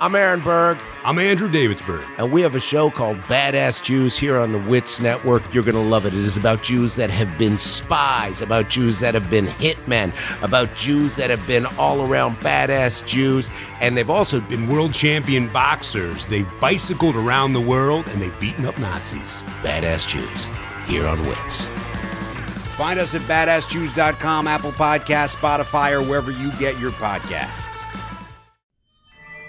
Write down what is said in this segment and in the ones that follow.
I'm Aaron Berg. I'm Andrew Davidsburg. And we have a show called Badass Jews here on the Wits Network. You're going to love it. It is about Jews that have been spies, about Jews that have been hitmen, about Jews that have been all-around badass Jews. And they've also been world champion boxers. They've bicycled around the world, and they've beaten up Nazis. Badass Jews here on Wits. Find us at badassjews.com, Apple Podcasts, Spotify, or wherever you get your podcasts.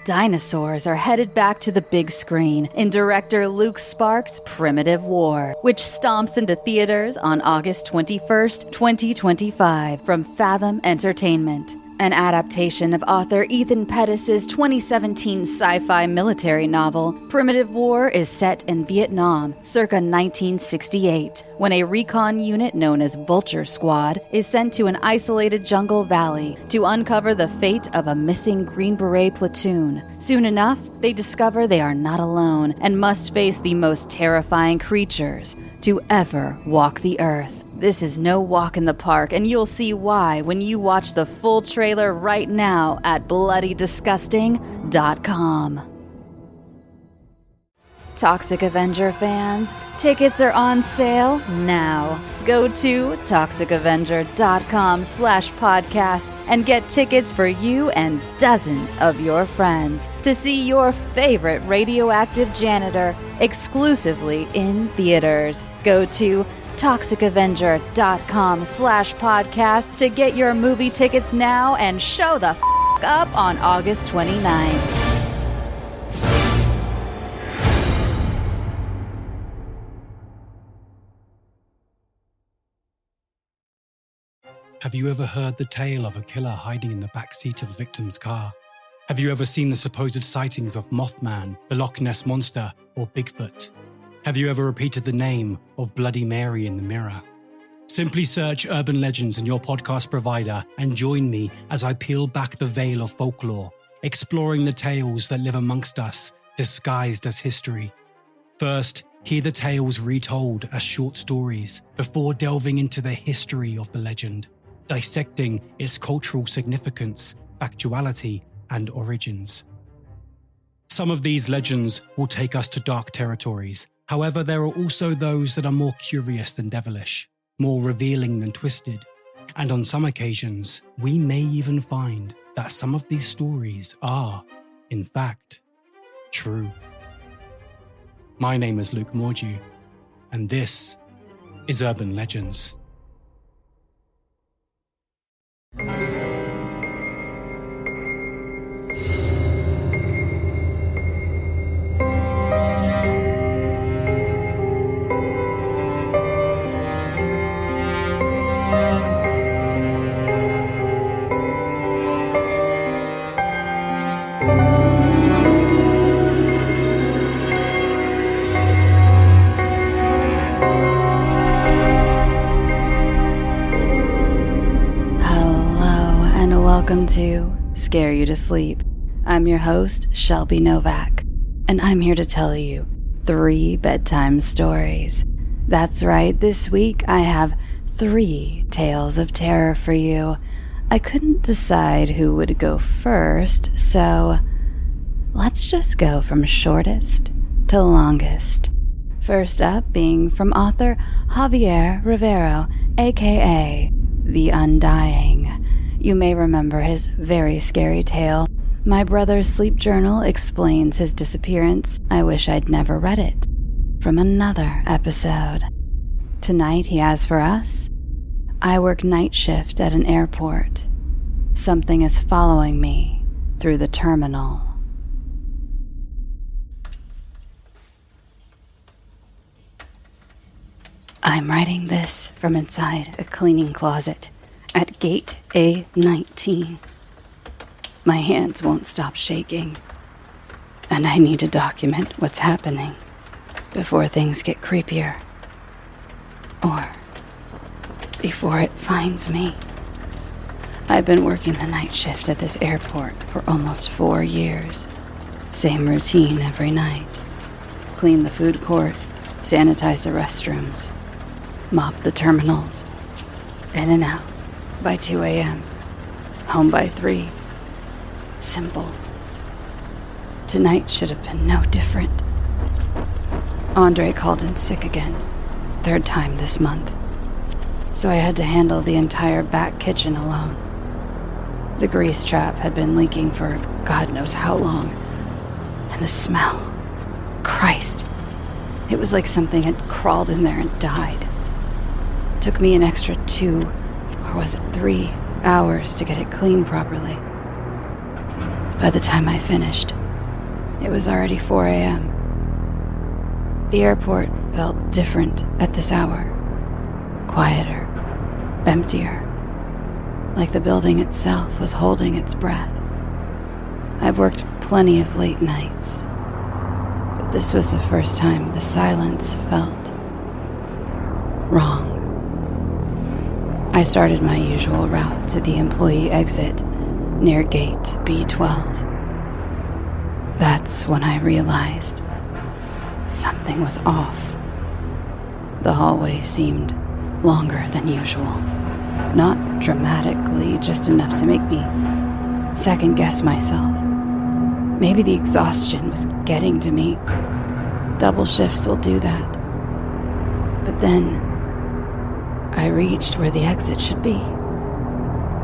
Dinosaurs are headed back to the big screen in director Luke Sparks' Primitive War, which stomps into theaters on August 21st, 2025 from Fathom Entertainment. An adaptation of author Ethan Pettis' 2017 sci-fi military novel, Primitive War is set in Vietnam, circa 1968, when a recon unit known as Vulture Squad is sent to an isolated jungle valley to uncover the fate of a missing Green Beret platoon. Soon enough, they discover they are not alone and must face the most terrifying creatures to ever walk the earth. This is no walk in the park, and you'll see why when you watch the full trailer right now at bloodydisgusting.com. Toxic Avenger fans, tickets are on sale now. Go to toxicavenger.com/podcast and get tickets for you and dozens of your friends to see your favorite radioactive janitor exclusively in theaters. Go to toxicavenger.com/podcast to get your movie tickets now and show the up on August 29th. Have you ever heard the tale of a killer hiding in the backseat of a victim's car? Have you ever seen the supposed sightings of Mothman, the Loch Ness Monster, or Bigfoot? Have you ever repeated the name of Bloody Mary in the mirror? Simply search Urban Legends in your podcast provider and join me as I peel back the veil of folklore, exploring the tales that live amongst us, disguised as history. First, hear the tales retold as short stories before delving into the history of the legend, dissecting its cultural significance, factuality, and origins. Some of these legends will take us to dark territories. However, there are also those that are more curious than devilish, more revealing than twisted, and on some occasions, we may even find that some of these stories are, in fact, true. My name is Luke Mordew, and this is Urban Legends. Welcome to Scare You to Sleep. I'm your host, Shelby Novak, and I'm here to tell you 3 bedtime stories. That's right, this week I have 3 tales of terror for you. I couldn't decide who would go first, so let's just go from shortest to longest. First up being from author Javier Rivero, aka The Undying. You may remember his very scary tale. My brother's sleep journal explains his disappearance. I wish I'd never read it. From another episode. Tonight he has for us, I work night shift at an airport. Something is following me through the terminal. I'm writing this from inside a cleaning closet at gate A19. My hands won't stop shaking, and I need to document what's happening before things get creepier, or before it finds me. I've been working the night shift at this airport for almost 4 years. Same routine every night. Clean the food court, sanitize the restrooms, mop the terminals, in and out by 2 a.m., home by 3. Simple. Tonight should have been no different. Andre called in sick again, 3rd time this month. So I had to handle the entire back kitchen alone. The grease trap had been leaking for God knows how long. And the smell. Christ. It was like something had crawled in there and died. It took me an extra 2, or was it 3, hours to get it cleaned properly. By the time I finished, it was already 4 a.m. The airport felt different at this hour. Quieter, emptier. Like the building itself was holding its breath. I've worked plenty of late nights, but this was the first time the silence felt wrong. I started my usual route to the employee exit near gate B12. That's when I realized something was off. The hallway seemed longer than usual. Not dramatically, just enough to make me second-guess myself. Maybe the exhaustion was getting to me. Double shifts will do that. But then I reached where the exit should be.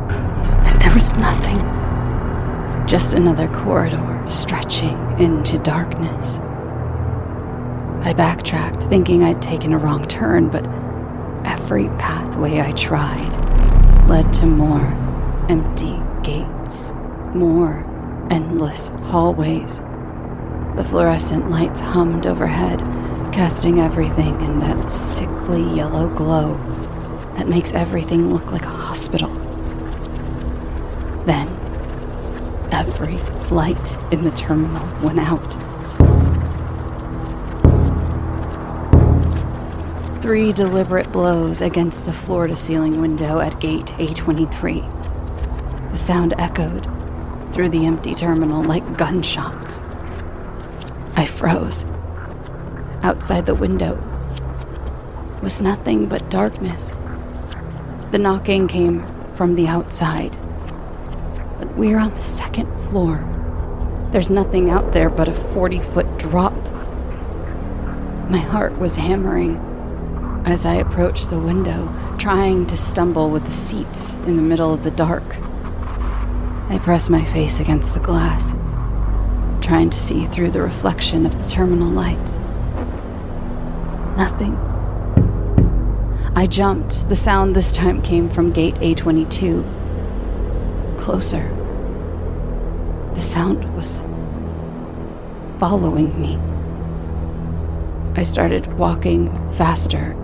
And there was nothing. Just another corridor stretching into darkness. I backtracked, thinking I'd taken a wrong turn, but every pathway I tried led to more empty gates, more endless hallways. The fluorescent lights hummed overhead, casting everything in that sickly yellow glow that makes everything look like a hospital. Then, every light in the terminal went out. 3 deliberate blows against the floor-to-ceiling window at gate A23. The sound echoed through the empty terminal like gunshots. I froze. Outside the window was nothing but darkness. The knocking came from the outside. But we're on the 2nd floor. There's nothing out there but a 40-foot drop. My heart was hammering as I approached the window, trying to stumble with the seats in the middle of the dark. I pressed my face against the glass, trying to see through the reflection of the terminal lights. Nothing. I jumped. The sound this time came from gate A22. Closer. The sound was following me. I started walking faster,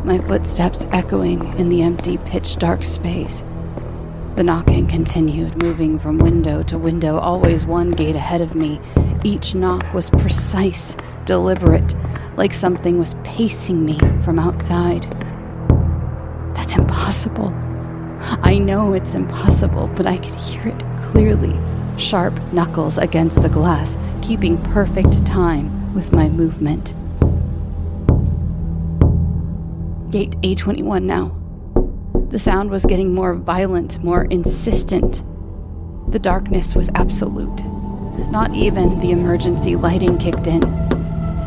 my footsteps echoing in the empty, pitch-dark space. The knocking continued, moving from window to window, always one gate ahead of me. Each knock was precise, deliberate, like something was pacing me from outside. That's impossible. I know it's impossible, but I could hear it clearly. Sharp knuckles against the glass, keeping perfect time with my movement. Gate A21 now. The sound was getting more violent, more insistent. The darkness was absolute. Not even the emergency lighting kicked in.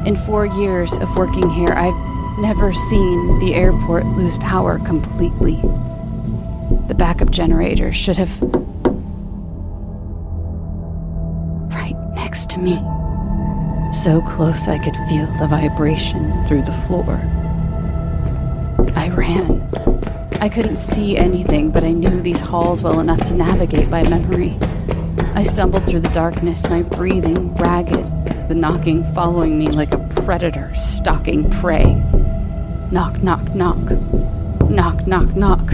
In 4 years of working here, I've never seen the airport lose power completely. The backup generator should have... right next to me. So close I could feel the vibration through the floor. I ran. I couldn't see anything, but I knew these halls well enough to navigate by memory. I stumbled through the darkness, my breathing ragged, the knocking following me like a predator stalking prey. Knock, knock, knock. Knock, knock, knock.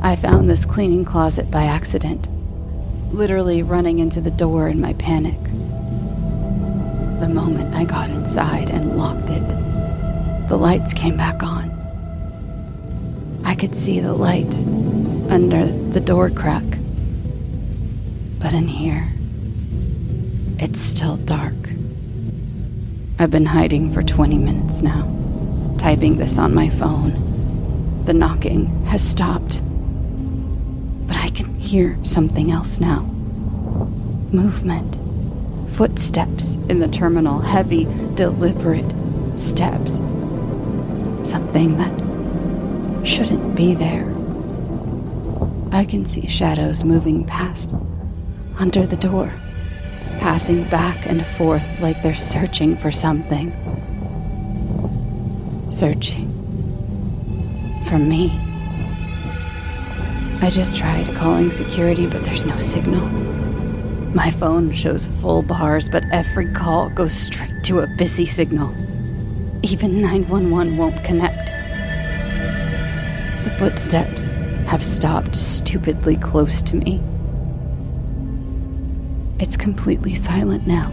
I found this cleaning closet by accident, literally running into the door in my panic. The moment I got inside and locked it, the lights came back on. I could see the light under the door crack. But in here, it's still dark. I've been hiding for 20 minutes now, typing this on my phone. The knocking has stopped. But I can hear something else now. Movement. Footsteps in the terminal, heavy, deliberate steps. Something that shouldn't be there. I can see shadows moving past, under the door, passing back and forth like they're searching for something. Searching for me. I just tried calling security, but there's no signal. My phone shows full bars, but every call goes straight to a busy signal. Even 911 won't connect. The footsteps have stopped stupidly close to me. It's completely silent now,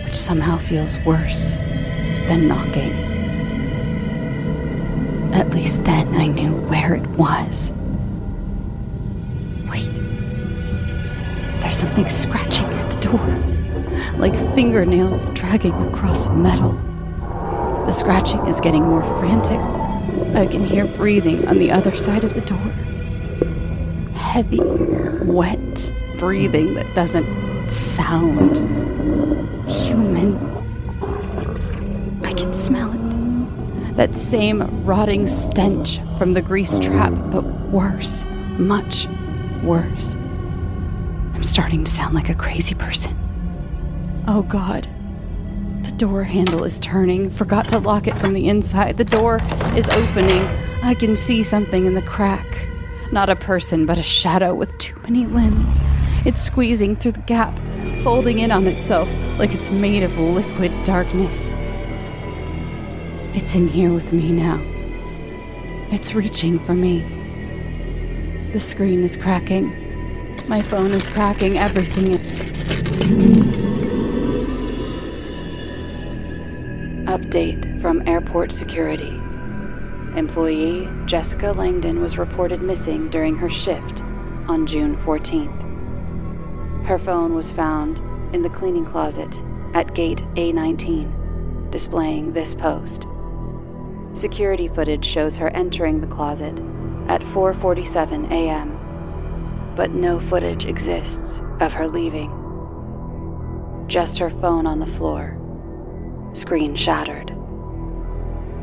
which somehow feels worse than knocking. At least then I knew where it was. Wait. There's something scratching at the door, like fingernails dragging across metal. The scratching is getting more frantic. I can hear breathing on the other side of the door. Heavy, wet breathing that doesn't sound human. I can smell it. That same rotting stench from the grease trap, but worse, much worse. I'm starting to sound like a crazy person. Oh God. The door handle is turning. Forgot to lock it from the inside. The door is opening. I can see something in the crack. Not a person, but a shadow with too many limbs. It's squeezing through the gap, folding in on itself like it's made of liquid darkness. It's in here with me now. It's reaching for me. The screen is cracking. My phone is cracking. Everything Update from airport security. Employee Jessica Langdon was reported missing during her shift on June 14th. Her phone was found in the cleaning closet at gate A19, displaying this post. Security footage shows her entering the closet at 4:47 a.m., but no footage exists of her leaving. Just her phone on the floor, screen shattered.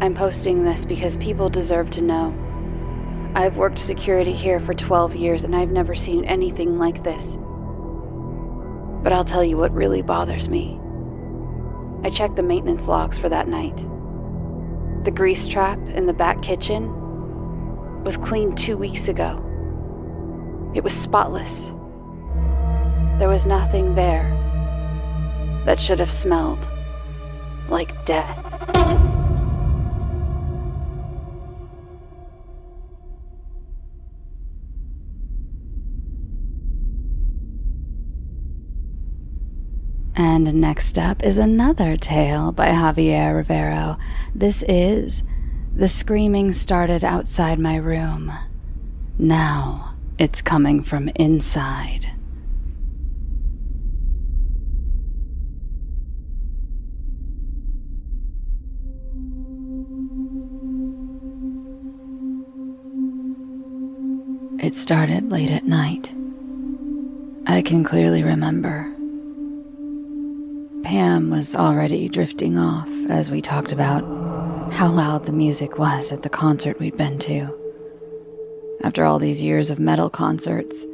I'm posting this because people deserve to know. I've worked security here for 12 years and I've never seen anything like this. But I'll tell you what really bothers me. I checked the maintenance logs for that night. The grease trap in the back kitchen was cleaned 2 weeks ago. It was spotless. There was nothing there that should have smelled like death. And next up is another tale by Javier Rivero. This is The Screaming Started Outside My Room. Now it's coming from inside. It started late at night. I can clearly remember. Pam was already drifting off as we talked about how loud the music was at the concert we'd been to. After all these years of metal concerts,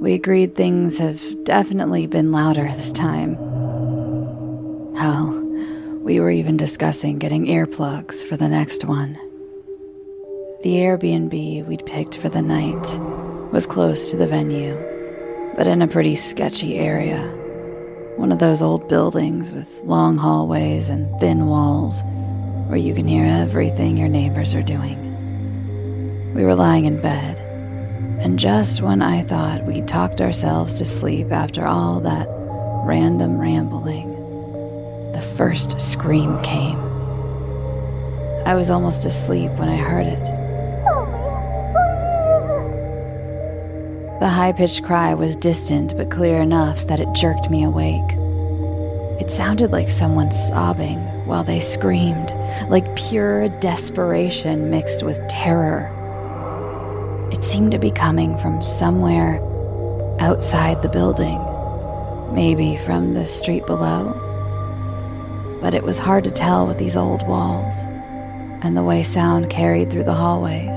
we agreed things have definitely been louder this time. Hell, we were even discussing getting earplugs for the next one. The Airbnb we'd picked for the night was close to the venue, but in a pretty sketchy area. One of those old buildings with long hallways and thin walls where you can hear everything your neighbors are doing. We were lying in bed, and just when I thought we'd talked ourselves to sleep after all that random rambling, the first scream came. I was almost asleep when I heard it. The high-pitched cry was distant but clear enough that it jerked me awake. It sounded like someone sobbing while they screamed, like pure desperation mixed with terror. It seemed to be coming from somewhere outside the building, Maybe from the street below. But it was hard to tell with these old walls and the way sound carried through the hallways.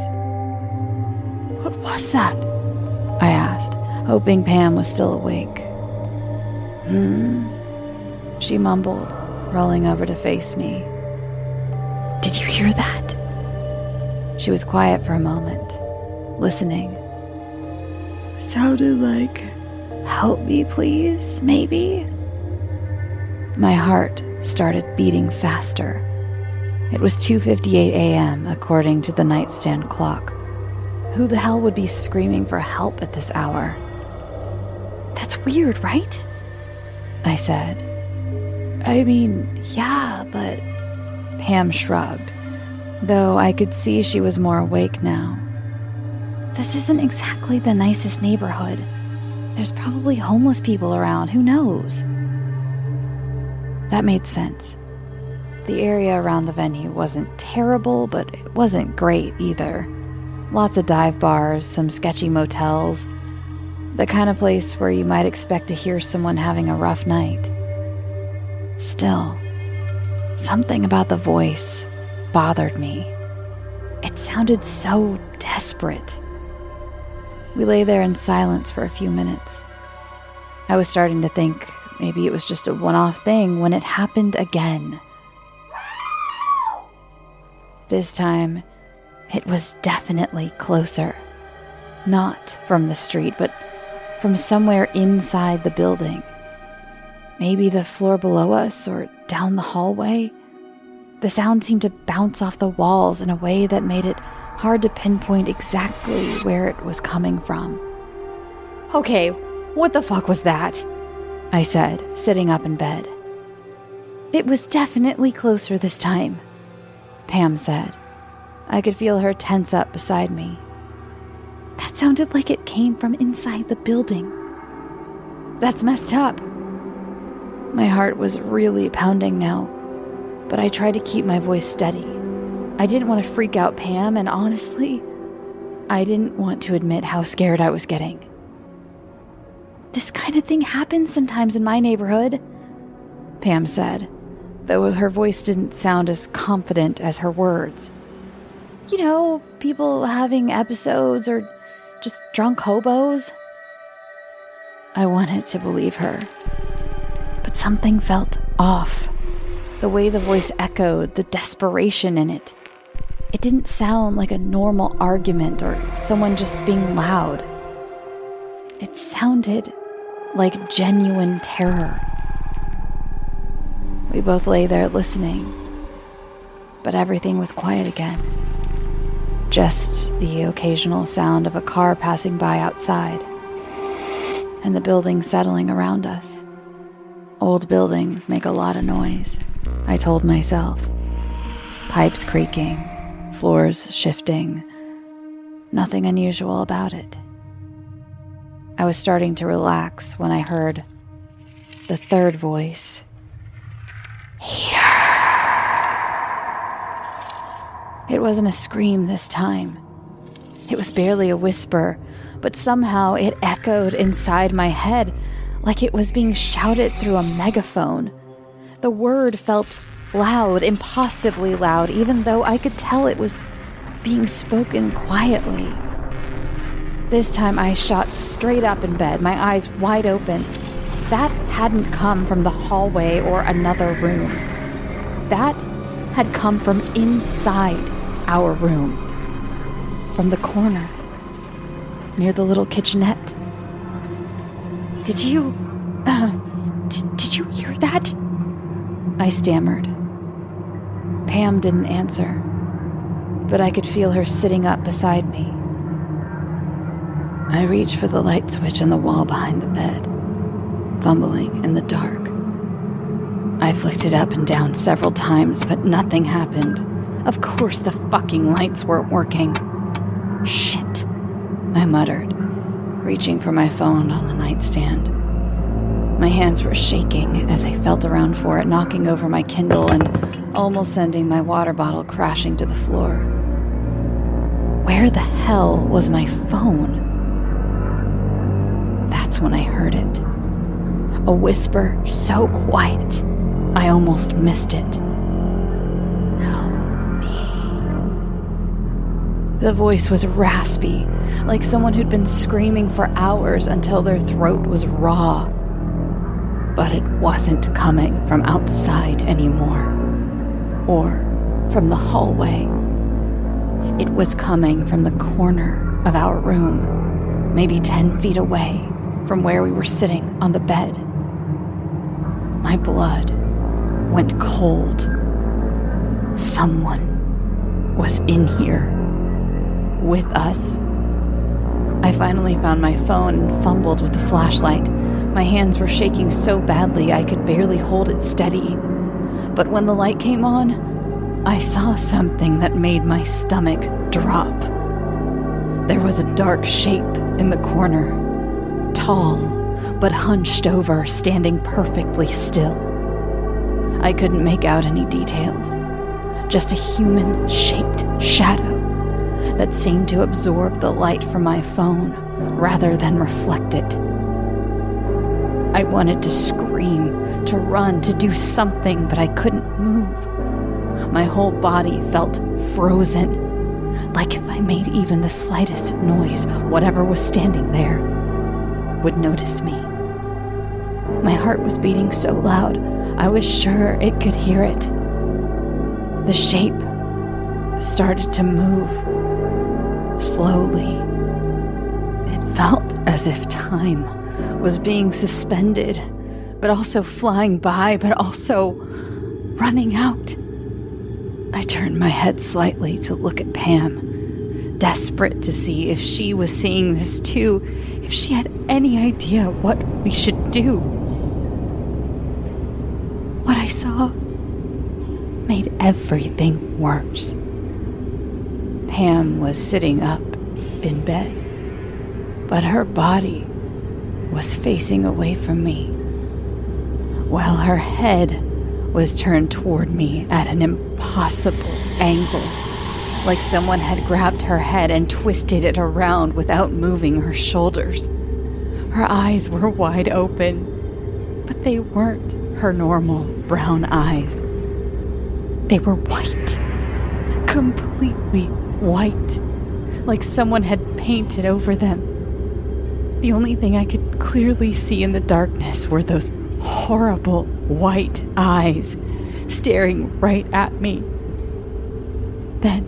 "What was that?" I asked, hoping Pam was still awake. She mumbled, rolling over to face me. "Did you hear that?" She was quiet for a moment, listening. "Sounded like, 'Help me, please,' maybe?" My heart started beating faster. It was 2:58 a.m. according to the nightstand clock. Who the hell would be screaming for help at this hour? "That's weird, right?" I said. "I mean, yeah, but..." Pam shrugged, though I could see she was more awake now. "This isn't exactly the nicest neighborhood. There's probably homeless people around, who knows?" That made sense. The area around the venue wasn't terrible, but it wasn't great either. Lots of dive bars, some sketchy motels, the kind of place where you might expect to hear someone having a rough night. Still, something about the voice bothered me. It sounded so desperate. We lay there in silence for a few minutes. I was starting to think maybe it was just a one-off thing when it happened again. This time, it was definitely closer. Not from the street, but from somewhere inside the building. Maybe the floor below us or down the hallway. The sound seemed to bounce off the walls in a way that made it hard to pinpoint exactly where it was coming from. "Okay, what the fuck was that?" I said, sitting up in bed. "It was definitely closer this time," Pam said. I could feel her tense up beside me. "That sounded like it came from inside the building. That's messed up." My heart was really pounding now, but I tried to keep my voice steady. I didn't want to freak out Pam, and honestly, I didn't want to admit how scared I was getting. "This kind of thing happens sometimes in my neighborhood," Pam said, though her voice didn't sound as confident as her words. "You know, people having episodes or just drunk hobos." I wanted to believe her, but something felt off. The way the voice echoed, the desperation in it. It didn't sound like a normal argument or someone just being loud. It sounded like genuine terror. We both lay there listening, but everything was quiet again. Just the occasional sound of a car passing by outside, and the buildings settling around us. Old buildings make a lot of noise, I told myself. Pipes creaking, floors shifting. Nothing unusual about it. I was starting to relax when I heard the third voice. "Here." It wasn't a scream this time. It was barely a whisper, but somehow it echoed inside my head like it was being shouted through a megaphone. The word felt loud, impossibly loud, even though I could tell it was being spoken quietly. This time I shot straight up in bed, my eyes wide open. That hadn't come from the hallway or another room. That had come from inside our room. From the corner, near the little kitchenette. Did you hear that?" I stammered. Pam didn't answer, but I could feel her sitting up beside me. I reached for the light switch on the wall behind the bed, fumbling in the dark. I flicked it up and down several times, but nothing happened. Of course the fucking lights weren't working. "Shit," I muttered, reaching for my phone on the nightstand. My hands were shaking as I felt around for it, knocking over my Kindle and almost sending my water bottle crashing to the floor. Where the hell was my phone? That's when I heard it. a whisper so quiet, I almost missed it. Help me. The voice was raspy, like someone who'd been screaming for hours until their throat was raw. But it wasn't coming from outside anymore, or from the hallway. It was coming from the corner of our room, maybe 10 feet away from where we were sitting on the bed. My blood went cold. Someone was in here with us. I finally found my phone and fumbled with the flashlight. My hands were shaking so badly I could barely hold it steady. But when the light came on, I saw something that made my stomach drop. There was a dark shape in the corner, tall but hunched over, standing perfectly still. I couldn't make out any details, just a human-shaped shadow that seemed to absorb the light from my phone rather than reflect it. I wanted to scream, to run, to do something, but I couldn't move. My whole body felt frozen, like if I made even the slightest noise, whatever was standing there would notice me. My heart was beating so loud, I was sure it could hear it. The shape started to move, slowly. It felt as if time was being suspended, but also flying by, but also running out. I turned my head slightly to look at Pam, desperate to see if she was seeing this too, if she had any idea what we should do. What I saw made everything worse. Pam was sitting up in bed, but her body was facing away from me, while her head was turned toward me at an impossible angle, like someone had grabbed her head and twisted it around without moving her shoulders. Her eyes were wide open, but they weren't her normal brown eyes. They were white, completely white, like someone had painted over them. The only thing I could clearly see in the darkness were those horrible white eyes staring right at me. Then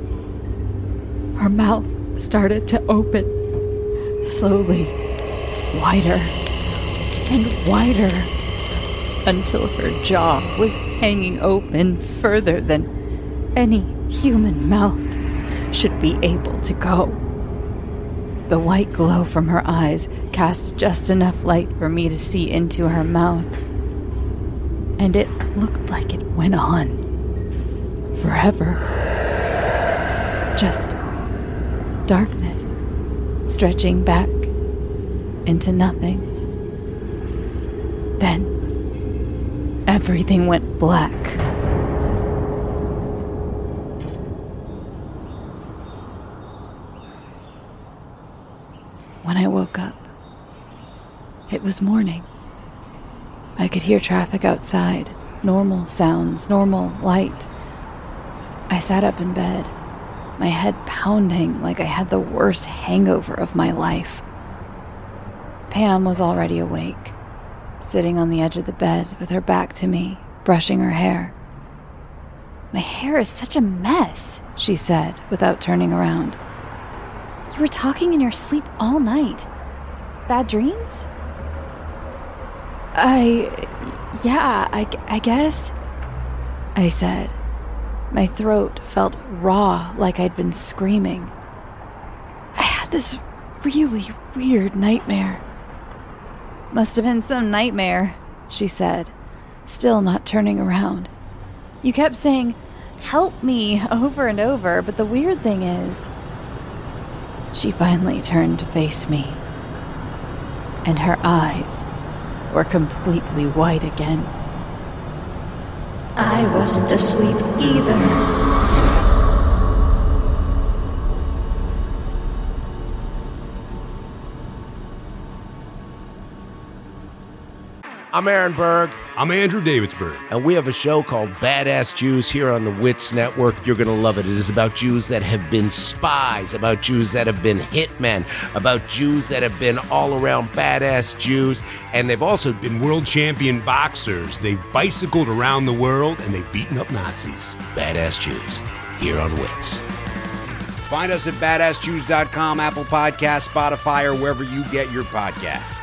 her mouth started to open, slowly, wider and wider, until her jaw was hanging open further than any human mouth should be able to go. The white glow from her eyes cast just enough light for me to see into her mouth, and it looked like it went on forever. Just darkness stretching back into nothing. Then everything went black. When I woke up, it was morning. I could hear traffic outside, normal sounds, normal light. I sat up in bed, my head pounding like I had the worst hangover of my life. Pam was already awake, sitting on the edge of the bed with her back to me, brushing her hair. "My hair is such a mess," she said without turning around. "You were talking in your sleep all night. Bad dreams?" I guess, I said. My throat felt raw, like I'd been screaming. I had this really weird nightmare. "Must have been some nightmare," she said, still not turning around. "You kept saying, 'Help me,' over and over, but the weird thing is..." She finally turned to face me, and her eyes were completely white again. I wasn't asleep either. I'm Aaron Berg, I'm Andrew Davidsburg. and we have a show called Badass Jews here on the Wits Network. You're going to love it. It is about Jews that have been spies, about Jews that have been hitmen, about Jews that have been all-around badass Jews, and they've also Been world champion boxers. They've bicycled around the world and they've beaten up Nazis. badass Jews here on Wits. Find us at badassjews.com, Apple Podcasts, Spotify, or wherever you get your podcasts.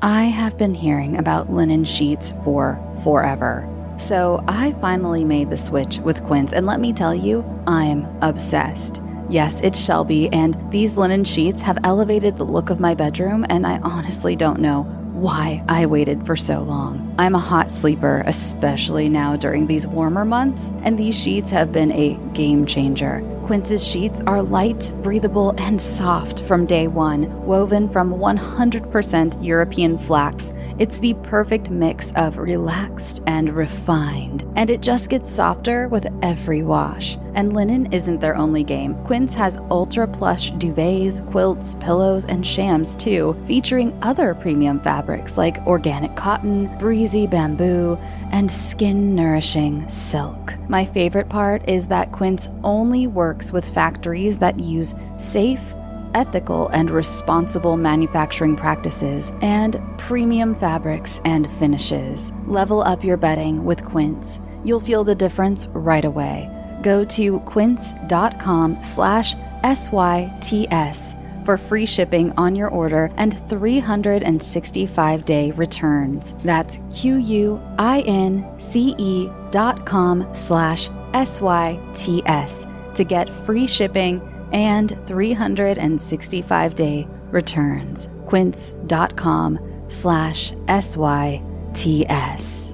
I have been hearing about linen sheets for forever. So I finally made the switch with Quince, and let me tell you, I'm obsessed. Yes, it's Shelby, and these linen sheets have elevated the look of my bedroom, and I honestly don't know why I waited for so long. I'm a hot sleeper, especially now during these warmer months, and these sheets have been a game changer. Quince's sheets are light, breathable, and soft from day one, woven from 100% European flax. It's the perfect mix of relaxed and refined, and it just gets softer with every wash. And linen isn't their only game. Quince has ultra plush duvets, quilts, pillows, and shams too, featuring other premium fabrics like organic cotton, breezy bamboo, and skin-nourishing silk. My favorite part is that Quince only works with factories that use safe, ethical, and responsible manufacturing practices and premium fabrics and finishes. Level up your bedding with Quince. You'll feel the difference right away. Go to quince.com/SYTS for free shipping on your order and 365-day returns. That's QUINCE.com/SYTS to get free shipping and 365-day returns. Quince.com/SYTS.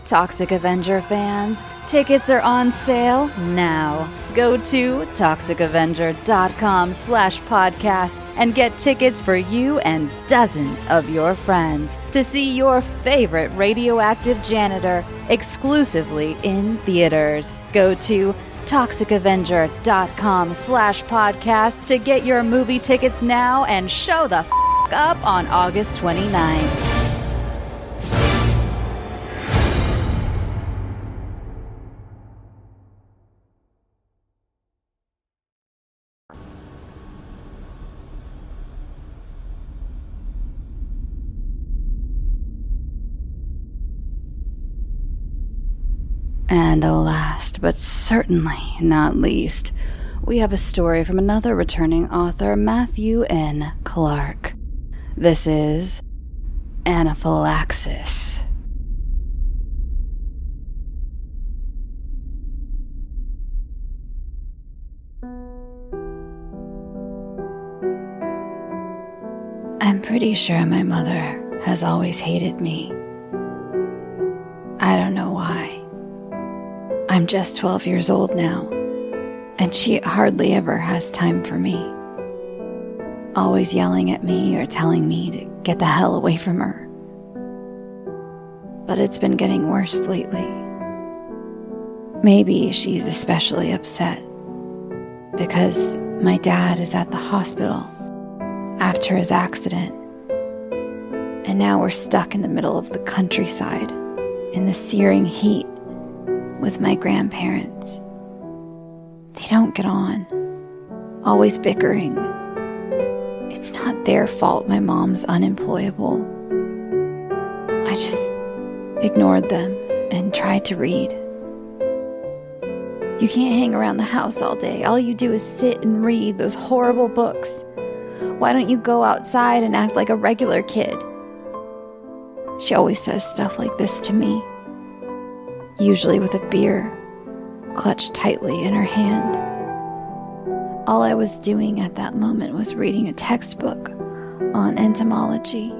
Toxic Avenger fans, tickets are on sale now. Go to toxicavenger.com/podcast and get tickets for you and dozens of your friends to see your favorite radioactive janitor exclusively in theaters. Go to toxicavenger.com/podcast to get your movie tickets now and show the up on August 29th. And last, but certainly not least, we have a story from another returning author, Matthew N Clarke. This is Anaphylaxis. I'm pretty sure my mother has always hated me. I don't know why. I'm just 12 years old now, and she hardly ever has time for me. Always yelling at me or telling me to get the hell away from her. But it's been getting worse lately. Maybe she's especially upset because my dad is at the hospital after his accident, and now we're stuck in the middle of the countryside in the searing heat with my grandparents. They don't get on, always bickering. It's not their fault my mom's unemployable. I just ignored them and tried to read. You can't hang around the house all day. All you do is sit and read those horrible books. Why don't you go outside and act like a regular kid? She always says stuff like this to me, usually with a beer clutched tightly in her hand. All I was doing at that moment was reading a textbook on entomology.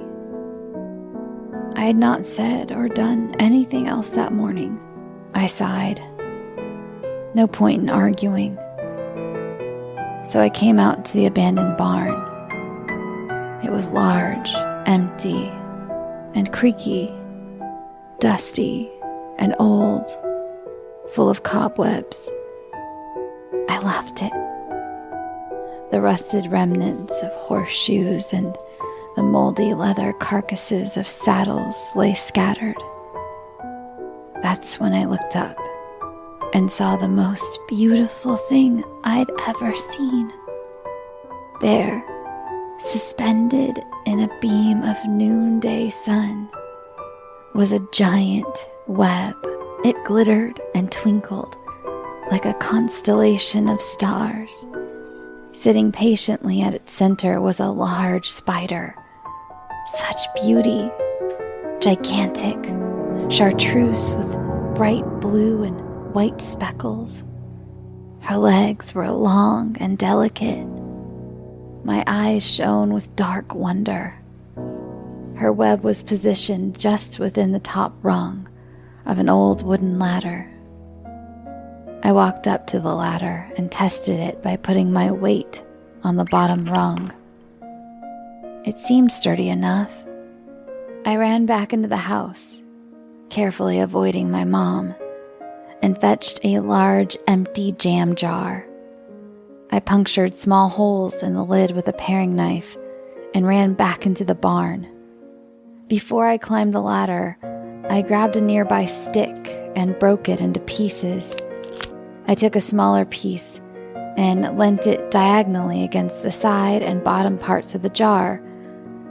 I had not said or done anything else that morning. I sighed. No point in arguing. So I came out to the abandoned barn. It was large, empty, and creaky, dusty, and old, full of cobwebs. I loved it. The rusted remnants of horseshoes and The moldy leather carcasses of saddles lay scattered. That's when I looked up and saw the most beautiful thing I'd ever seen. There, suspended in a beam of noonday sun, was a giant web. It glittered and twinkled like a constellation of stars. Sitting patiently at its center was a large spider. Such beauty, gigantic, chartreuse with bright blue and white speckles. Her legs were long and delicate. My eyes shone with dark wonder. Her web was positioned just within the top rung of an old wooden ladder. I walked up to the ladder and tested it by putting my weight on the bottom rung. It seemed sturdy enough. I ran back into the house, carefully avoiding my mom, and fetched a large empty jam jar. I punctured small holes in the lid with a paring knife and ran back into the barn. Before I climbed the ladder, I grabbed a nearby stick and broke it into pieces. I took a smaller piece and leant it diagonally against the side and bottom parts of the jar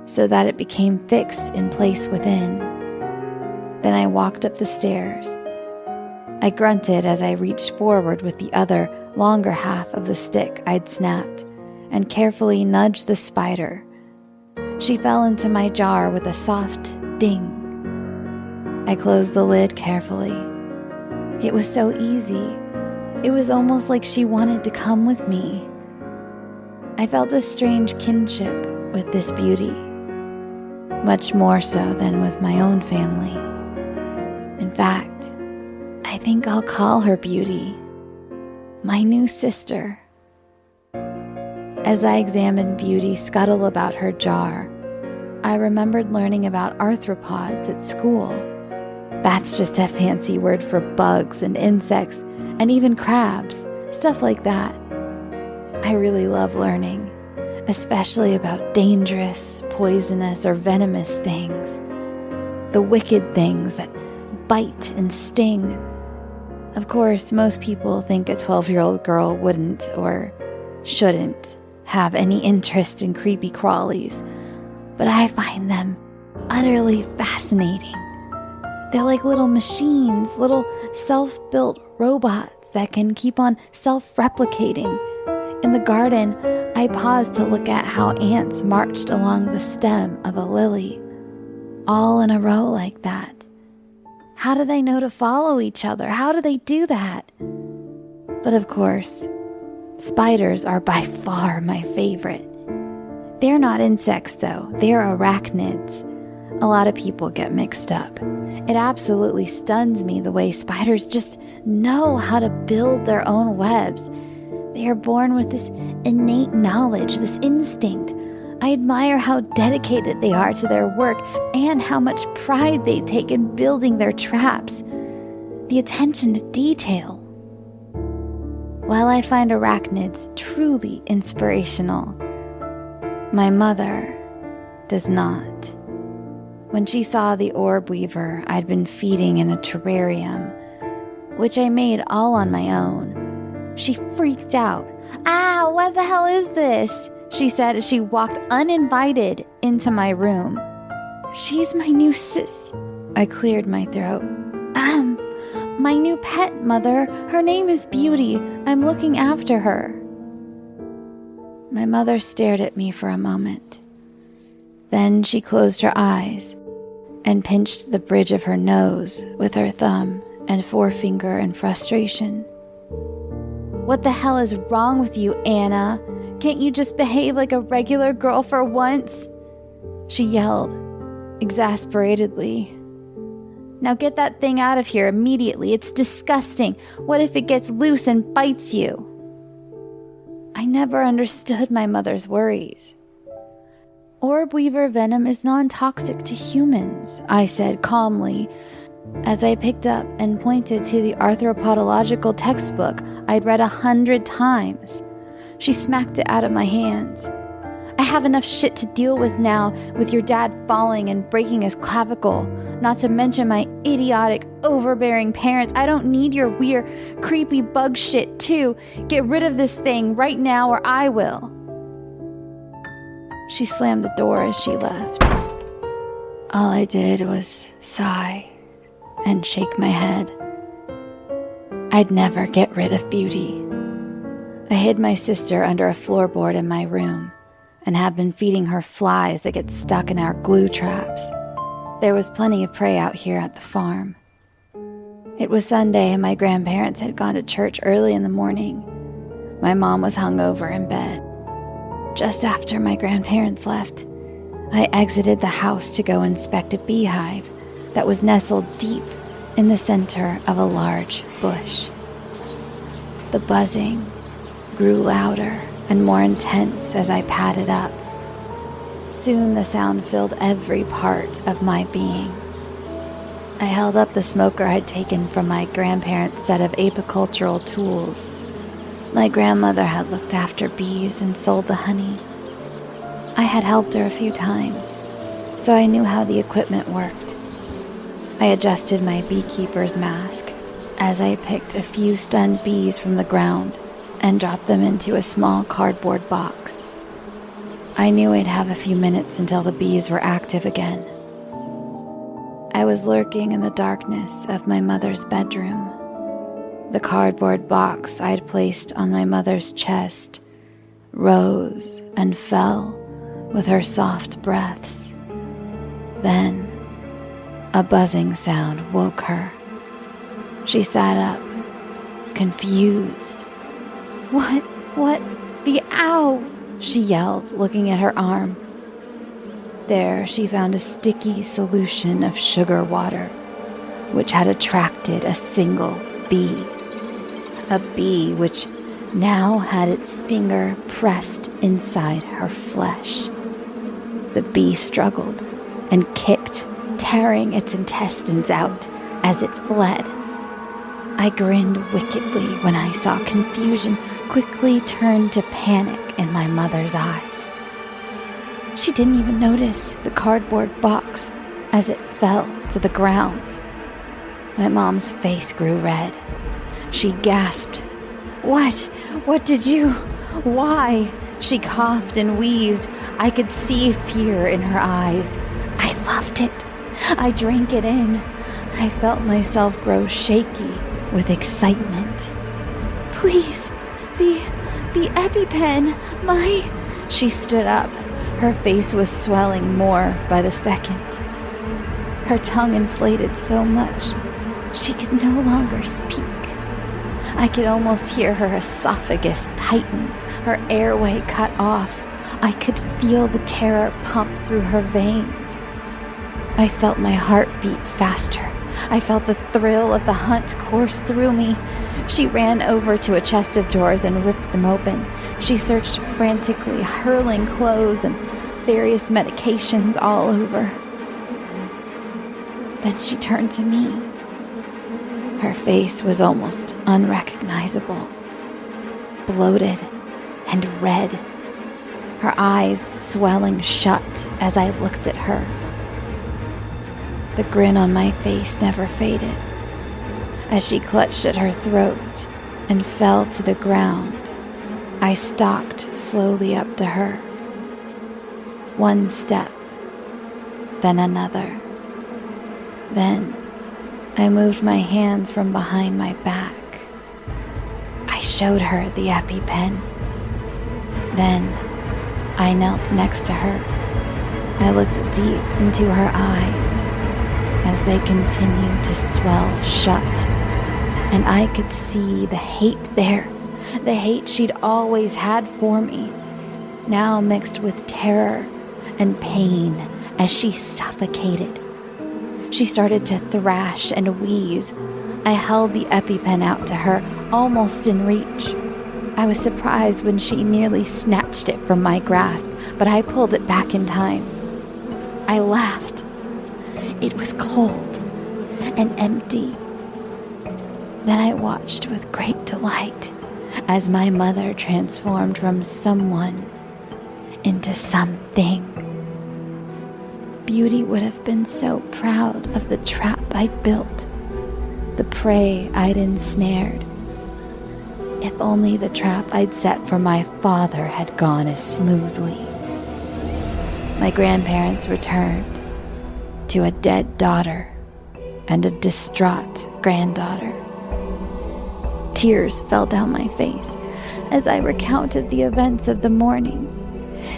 so that it became fixed in place within. Then I walked up the stairs. I grunted as I reached forward with the other, longer half of the stick I'd snapped and carefully nudged the spider. She fell into my jar with a soft ding. I closed the lid carefully. It was so easy. It was almost like she wanted to come with me. I felt a strange kinship with this beauty, much more so than with my own family. In fact, I think I'll call her Beauty, my new sister. As I examined Beauty scuttle about her jar, I remembered learning about arthropods at school. That's just a fancy word for bugs and insects and even crabs, stuff like that. I really love learning, especially about dangerous, poisonous, or venomous things. The wicked things that bite and sting. Of course, most people think a 12-year-old girl wouldn't or shouldn't have any interest in creepy crawlies, but I find them utterly fascinating. They're like little machines, little self-built robots that can keep on self-replicating. In the garden, I paused to look at how ants marched along the stem of a lily, all in a row like that. How do they know to follow each other? How do they do that? But of course, spiders are by far my favorite. They're not insects though, they're arachnids. A lot of people get mixed up. It absolutely stuns me the way spiders just know how to build their own webs. They are born with this innate knowledge, this instinct. I admire how dedicated they are to their work and how much pride they take in building their traps. The attention to detail. While I find arachnids truly inspirational, my mother does not. When she saw the orb weaver I'd been feeding in a terrarium, which I made all on my own, she freaked out. "Ah, what the hell is this?" she said as she walked uninvited into my room. "She's my new sis." I cleared my throat. My new pet, Mother. Her name is Beauty. I'm looking after her." My mother stared at me for a moment. Then she closed her eyes and pinched the bridge of her nose with her thumb and forefinger in frustration. "What the hell is wrong with you, Anna? Can't you just behave like a regular girl for once?" she yelled, exasperatedly. "Now get that thing out of here immediately. It's disgusting. What if it gets loose and bites you?" I never understood my mother's worries. "Orb weaver venom is non-toxic to humans," I said calmly, as I picked up and pointed to the arthropodological textbook I'd read 100 times. She smacked it out of my hands. I have enough shit to deal with now with your dad falling and breaking his clavicle. Not to mention my idiotic, overbearing parents. I don't need your weird, creepy bug shit too. Get rid of this thing right now or I will. She slammed the door as she left. All I did was sigh and shake my head. I'd never get rid of beauty. I hid my sister under a floorboard in my room and have been feeding her flies that get stuck in our glue traps. There was plenty of prey out here at the farm. It was Sunday and my grandparents had gone to church early in the morning. My mom was hungover in bed. Just after my grandparents left, I exited the house to go inspect a beehive that was nestled deep in the center of a large bush. The buzzing grew louder and more intense as I padded up. Soon the sound filled every part of my being. I held up the smoker I'd taken from my grandparents' set of apicultural tools. My grandmother had looked after bees and sold the honey. I had helped her a few times, so I knew how the equipment worked. I adjusted my beekeeper's mask as I picked a few stunned bees from the ground and dropped them into a small cardboard box. I knew I'd have a few minutes until the bees were active again. I was lurking in the darkness of my mother's bedroom. The cardboard box I'd placed on my mother's chest rose and fell with her soft breaths. Then, a buzzing sound woke her. She sat up, confused. What? Ow! She yelled, looking at her arm. There, she found a sticky solution of sugar water, which had attracted a single bee. A bee which now had its stinger pressed inside her flesh. The bee struggled and kicked, tearing its intestines out as it fled. I grinned wickedly when I saw confusion quickly turn to panic in my mother's eyes. She didn't even notice the cardboard box as it fell to the ground. My mom's face grew red. She gasped. What did you? Why? She coughed and wheezed. I could see fear in her eyes. I loved it. I drank it in. I felt myself grow shaky with excitement. Please, the EpiPen, She stood up. Her face was swelling more by the second. Her tongue inflated so much, she could no longer speak. I could almost hear her esophagus tighten, her airway cut off. I could feel the terror pump through her veins. I felt my heart beat faster. I felt the thrill of the hunt course through me. She ran over to a chest of drawers and ripped them open. She searched frantically, hurling clothes and various medications all over. Then she turned to me. Her face was almost unrecognizable, bloated and red, her eyes swelling shut as I looked at her. The grin on my face never faded. As she clutched at her throat and fell to the ground, I stalked slowly up to her. One step, then another. Then I moved my hands from behind my back. I showed her the EpiPen. Then I knelt next to her. I looked deep into her eyes as they continued to swell shut, and I could see the hate there, the hate she'd always had for me, now mixed with terror and pain as she suffocated. She started to thrash and wheeze. I held the EpiPen out to her, almost in reach. I was surprised when she nearly snatched it from my grasp, but I pulled it back in time. I laughed. It was cold and empty. Then I watched with great delight as my mother transformed from someone into something. Beauty would have been so proud of the trap I'd built, the prey I'd ensnared. If only the trap I'd set for my father had gone as smoothly. My grandparents returned to a dead daughter and a distraught granddaughter. Tears fell down my face as I recounted the events of the morning.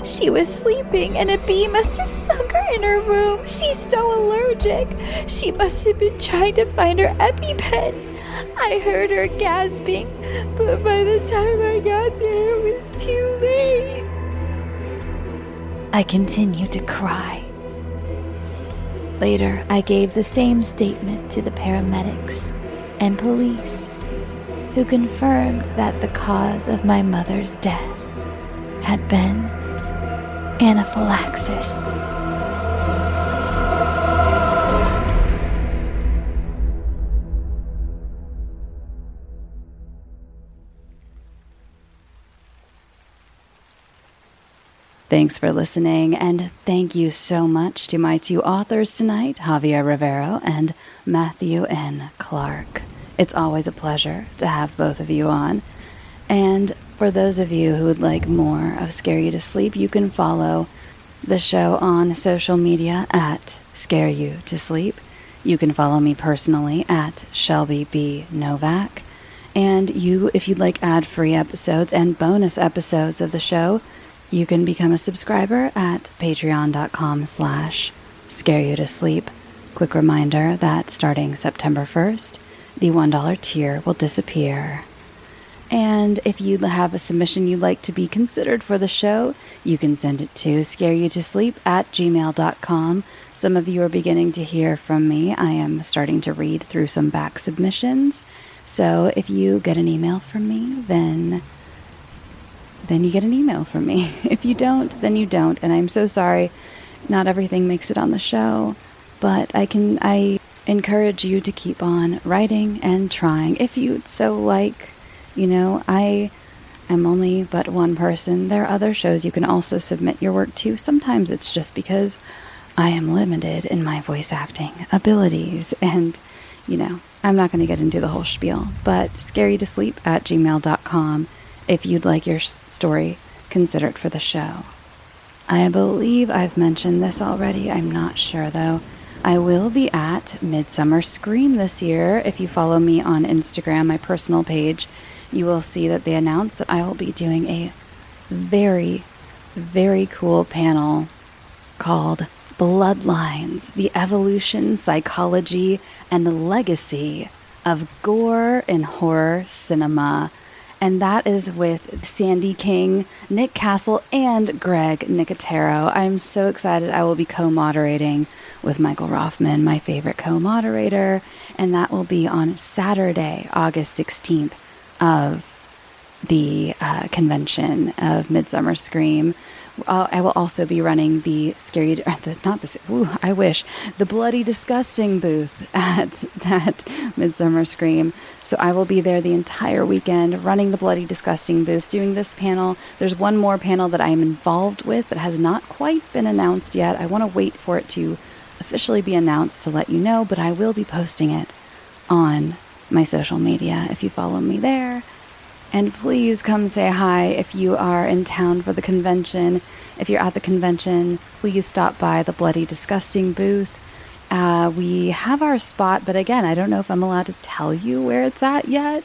She was sleeping and a bee must have stung her in her room. She's so allergic. She must have been trying to find her EpiPen. I heard her gasping, but by the time I got there, it was too late. I continued to cry. Later, I gave the same statement to the paramedics and police, who confirmed that the cause of my mother's death had been anaphylaxis. Thanks for listening, and thank you so much to my two authors tonight, Javier Rivero and Matthew N Clarke. It's always a pleasure to have both of you on. And for those of you who would like more of Scare You to Sleep, you can follow the show on social media at Scare You to Sleep. You can follow me personally at Shelby B. Novak. And if you'd like ad-free episodes and bonus episodes of the show, you can become a subscriber at patreon.com/scareyoutosleep. Quick reminder that starting September 1st, the $1 tier will disappear. And if you have a submission you'd like to be considered for the show, you can send it to scareyoutosleep@gmail.com. Some of you are beginning to hear from me. I am starting to read through some back submissions. So if you get an email from me, then you get an email from me. If you don't, then you don't. And I'm so sorry. Not everything makes it on the show, but I encourage you to keep on writing and trying. If you'd so like, I am only but one person. There are other shows you can also submit your work to. Sometimes it's just because I am limited in my voice acting abilities. And, I'm not going to get into the whole spiel, but scareyoutosleep@gmail.com if you'd like your story considered for the show. I believe I've mentioned this already. I'm not sure, though. I will be at Midsummer Scream this year. If you follow me on Instagram, my personal page, you will see that they announced that I will be doing a very, very cool panel called Bloodlines, the Evolution, Psychology, and the Legacy of Gore in Horror Cinema. And that is with Sandy King, Nick Castle, and Greg Nicotero. I'm so excited. I will be co-moderating with Michael Rothman, my favorite co-moderator. And that will be on Saturday, August 16th of the convention of Midsummer Scream. I will also be running the the Bloody Disgusting booth at that Midsummer Scream. So I will be there the entire weekend running the Bloody Disgusting booth, doing this panel. There's one more panel that I am involved with that has not quite been announced yet. I want to wait for it to officially be announced to let you know, but I will be posting it on my social media if you follow me there. And please come say hi if you are in town for the convention. If you're at the convention, please stop by the Bloody Disgusting booth. We have our spot, but again, I don't know if I'm allowed to tell you where it's at yet.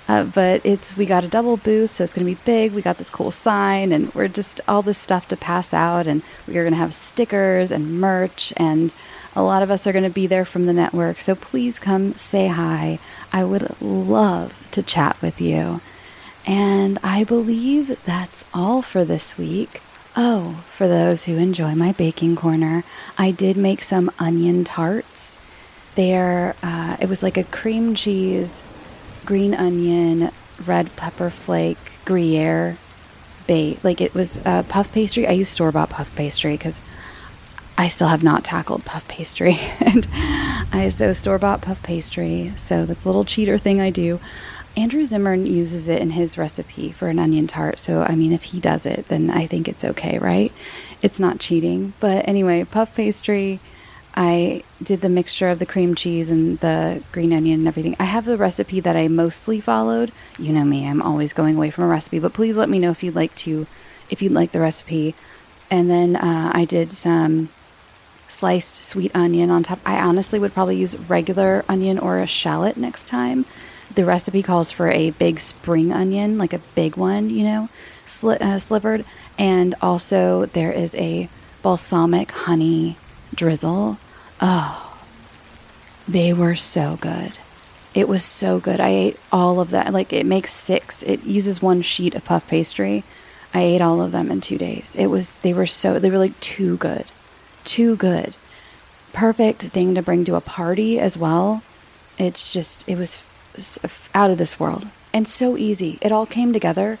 But we got a double booth, so it's going to be big. We got this cool sign, and we're just all this stuff to pass out. And we're going to have stickers and merch, and a lot of us are going to be there from the network. So please come say hi. I would love to chat with you. And I believe that's all for this week. Oh, for those who enjoy my baking corner, I did make some onion tarts. It was like a cream cheese, green onion, red pepper flake, Gruyere bake. Like it was puff pastry. I use store-bought puff pastry because I still have not tackled puff pastry. And so store-bought puff pastry. So that's a little cheater thing I do. Andrew Zimmern uses it in his recipe for an onion tart. So, I mean, if he does it, then I think it's okay, right? It's not cheating. But anyway, puff pastry, I did the mixture of the cream cheese and the green onion and everything. I have the recipe that I mostly followed. You know me, I'm always going away from a recipe, but please let me know if you'd like the recipe. And then I did some sliced sweet onion on top. I honestly would probably use regular onion or a shallot next time. The recipe calls for a big spring onion, like a big one, slivered. And also there is a balsamic honey drizzle. Oh, they were so good. It was so good. I ate all of that. Like, it makes 6. It uses 1 sheet of puff pastry. I ate all of them in 2 days. They were like too good. Too good. Perfect thing to bring to a party as well. It was out of this world and so easy. It all came together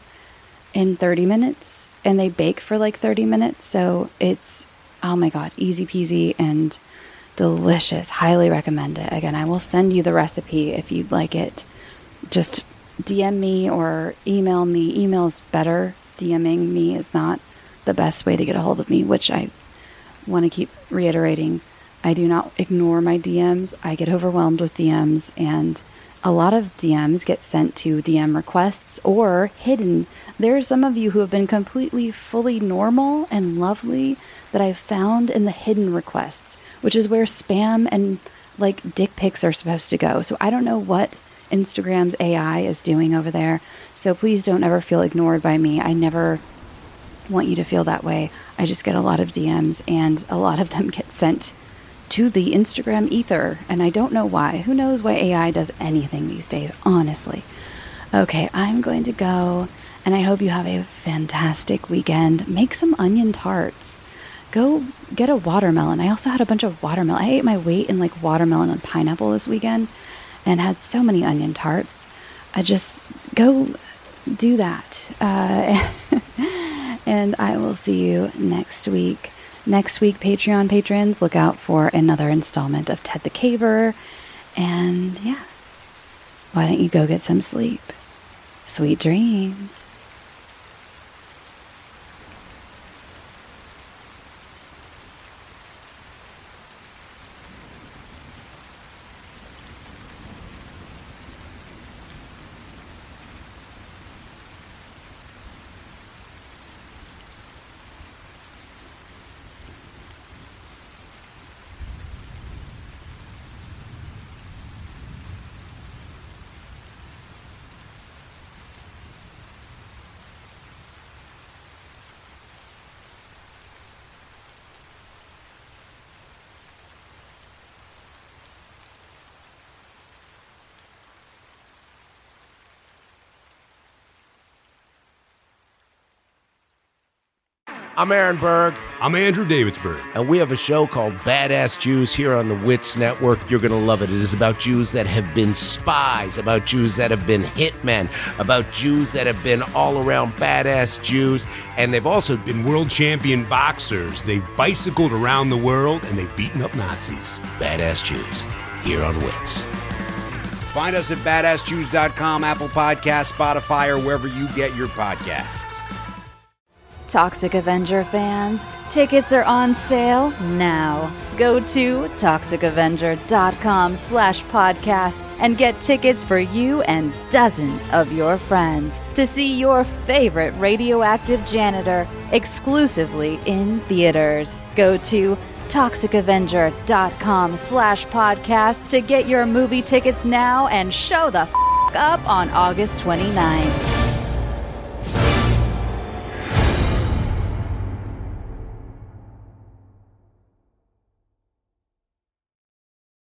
in 30 minutes and they bake for like 30 minutes. So it's, oh my God, easy peasy and delicious. Highly recommend it. Again, I will send you the recipe if you'd like it. Just DM me or email me. Email's better. DMing me is not the best way to get a hold of me, which I want to keep reiterating. I do not ignore my DMs. I get overwhelmed with DMs, and a lot of DMs get sent to DM requests or hidden. There are some of you who have been completely, fully normal and lovely that I've found in the hidden requests, which is where spam and like dick pics are supposed to go. So I don't know what Instagram's AI is doing over there. So please don't ever feel ignored by me. I never want you to feel that way. I just get a lot of DMs and a lot of them get sent to the Instagram ether, and I don't know why. Who knows why AI does anything these days, honestly. Okay, I'm going to go, and I hope you have a fantastic weekend. Make some onion tarts. Go get a watermelon. I also had a bunch of watermelon. I ate my weight in like watermelon and pineapple this weekend and had so many onion tarts. I just go do that. And I will see you next week. Next week, Patreon patrons, look out for another installment of Ted the Caver. And yeah, why don't you go get some sleep? Sweet dreams. I'm Aaron Berg, I'm Andrew Davidsburg. and we have a show called Badass Jews here on the Wits Network. You're going to love it. It is about Jews that have been spies, about Jews that have been hitmen, about Jews that have been all-around badass Jews, And they've also been world champion boxers. They've bicycled around the world and they've beaten up Nazis. badass Jews here on Wits. Find us at badassjews.com, Apple Podcasts, Spotify, or wherever you get your podcasts. Toxic Avenger fans, tickets are on sale now. Go to toxicavenger.com/podcast and get tickets for you and dozens of your friends to see your favorite radioactive janitor exclusively in theaters. Go to toxicavenger.com/podcast to get your movie tickets now and show the up on August 29th.